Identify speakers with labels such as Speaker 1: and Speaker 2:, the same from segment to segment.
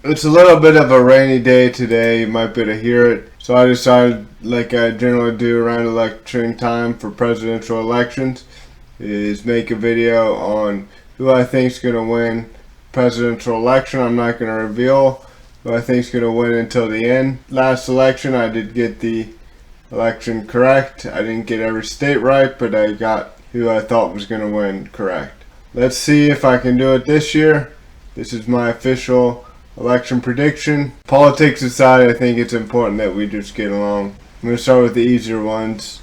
Speaker 1: It's a little bit of a rainy day today. You might be able to hear it. So I decided, like I generally do around election time for presidential elections, is make a video on who I think is going to win presidential election. I'm not going to reveal who I think is going to win until the end. Last election, I did get the election correct. I didn't get every state right, but I got who I thought was going to win correct. Let's see if I can do it this year. This is my official election prediction. Politics aside, I think it's important that we just get along. I'm going to start with the easier ones.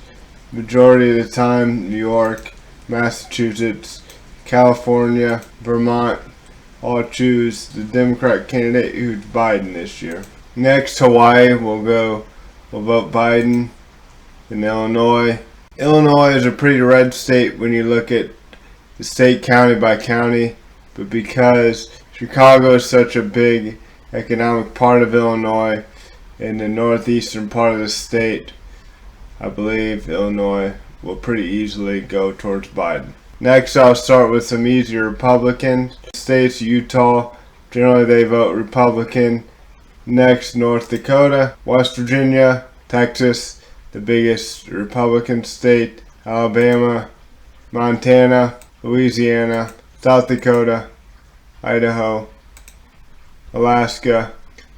Speaker 1: Majority of the time, New York, Massachusetts, California, Vermont all choose the Democrat candidate who's Biden this year. Next, Hawaii will vote Biden. In Illinois. Illinois is a pretty red state when you look at the state county by county, but because Chicago is such a big economic part of Illinois in the northeastern part of the state, I believe Illinois will pretty easily go towards Biden. Next, I'll start with some easier Republican states. Utah, generally they vote Republican. Next, North Dakota, West Virginia, Texas, the biggest Republican state, Alabama, Montana, Louisiana, South Dakota, Idaho, Alaska,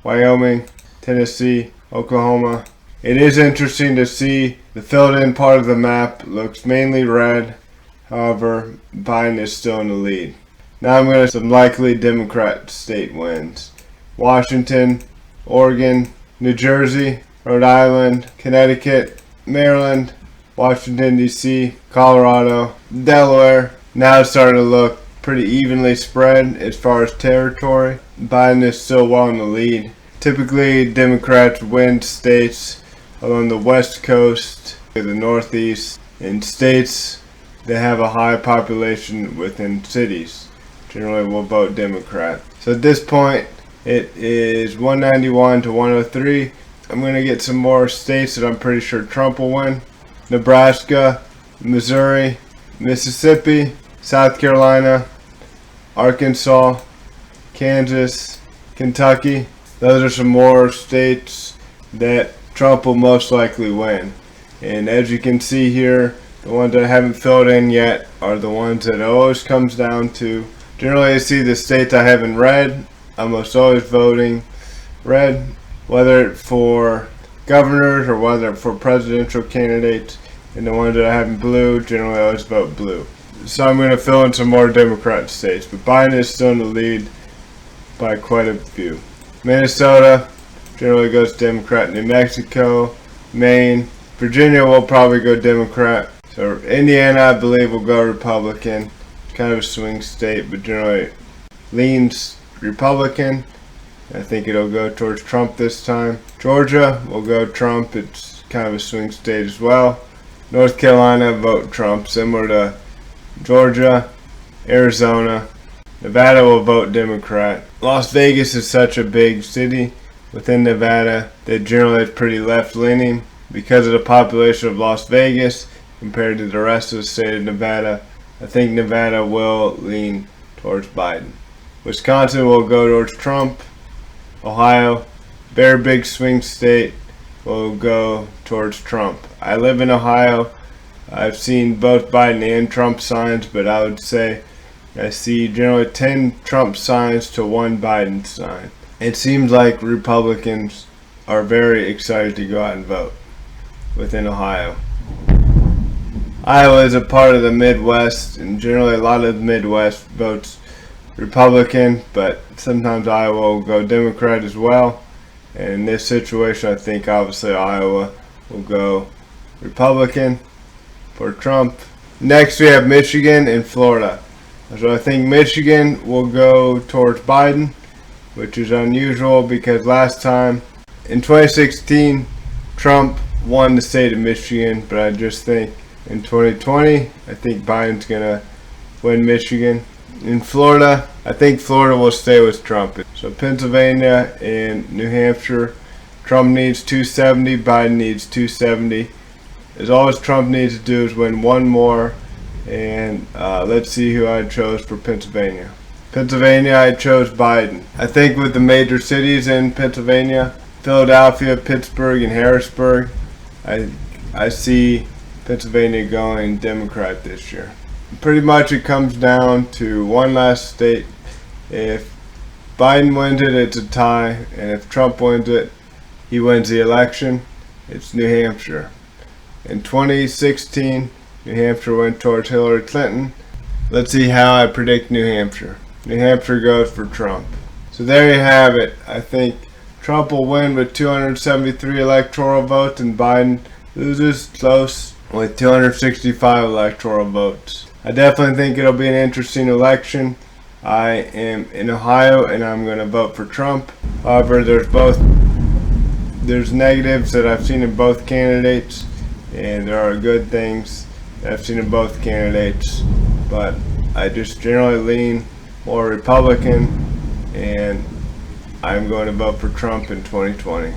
Speaker 1: Wyoming, Tennessee, Oklahoma. It is interesting to see the filled-in part of the map looks mainly red. However, Biden is still in the lead. Now I'm going to some likely Democrat state wins. Washington, Oregon, New Jersey, Rhode Island, Connecticut, Maryland, Washington, D.C., Colorado, Delaware. Now it's starting to look pretty evenly spread as far as territory. Biden is still well in the lead. Typically, Democrats win states along the West Coast, the Northeast, and states that have a high population within cities. Generally, will vote Democrat. So at this point, it is 191 to 103. I'm going to get some more states that I'm pretty sure Trump will win. Nebraska, Missouri, Mississippi, South Carolina, Arkansas, Kansas, Kentucky. Those are some more states that Trump will most likely win. And as you can see here, the ones that I haven't filled in yet are the ones that it always comes down to. Generally, I see the states I have in red. I'm almost always voting red, whether for governors or whether for presidential candidates. And the ones that I have in blue, generally I always vote blue. So I'm going to fill in some more Democrat states, but Biden is still in the lead by quite a few. Minnesota generally goes Democrat. New Mexico, Maine, Virginia will probably go Democrat. So Indiana, I believe, will go Republican. It's kind of a swing state, but generally leans Republican. I think it'll go towards Trump this time. Georgia will go Trump. It's kind of a swing state as well. North Carolina, vote Trump, similar to Georgia. Arizona. Nevada will vote Democrat. Las Vegas is such a big city within Nevada that generally is pretty left-leaning. Because of the population of Las Vegas compared to the rest of the state of Nevada, I think Nevada will lean towards Biden. Wisconsin will go towards Trump. Ohio, very big swing state, will go towards Trump. I live in Ohio. I've seen both Biden and Trump signs, but I would say I see generally 10 Trump signs to 1 Biden sign. It seems like Republicans are very excited to go out and vote within Ohio. Iowa is a part of the Midwest, and generally a lot of the Midwest votes Republican, but sometimes Iowa will go Democrat as well. And in this situation, I think obviously Iowa will go Republican for Trump. Next, we have Michigan and Florida. So I think Michigan will go towards Biden, which is unusual because last time in 2016, Trump won the state of Michigan, but I just think in 2020, I think Biden's going to win Michigan. In Florida, I think Florida will stay with Trump. So Pennsylvania and New Hampshire, Trump needs 270, Biden needs 270. As all Trump needs to do is win one more. And let's see who I chose for Pennsylvania. Pennsylvania, I chose Biden. I think with the major cities in Pennsylvania, Philadelphia, Pittsburgh, and Harrisburg, I see Pennsylvania going Democrat this year. Pretty much it comes down to one last state. If Biden wins it, it's a tie, and if Trump wins it, he wins the election. It's New Hampshire. In 2016, New Hampshire went towards Hillary Clinton. Let's see how I predict New Hampshire. New Hampshire goes for Trump. So there you have it. I think Trump will win with 273 electoral votes, and Biden loses close with 265 electoral votes. I definitely think it'll be an interesting election. I am in Ohio and I'm going to vote for Trump. However, there's negatives that I've seen in both candidates, and there are good things that I've seen in both candidates, but I just generally lean more Republican, and I'm going to vote for Trump in 2020.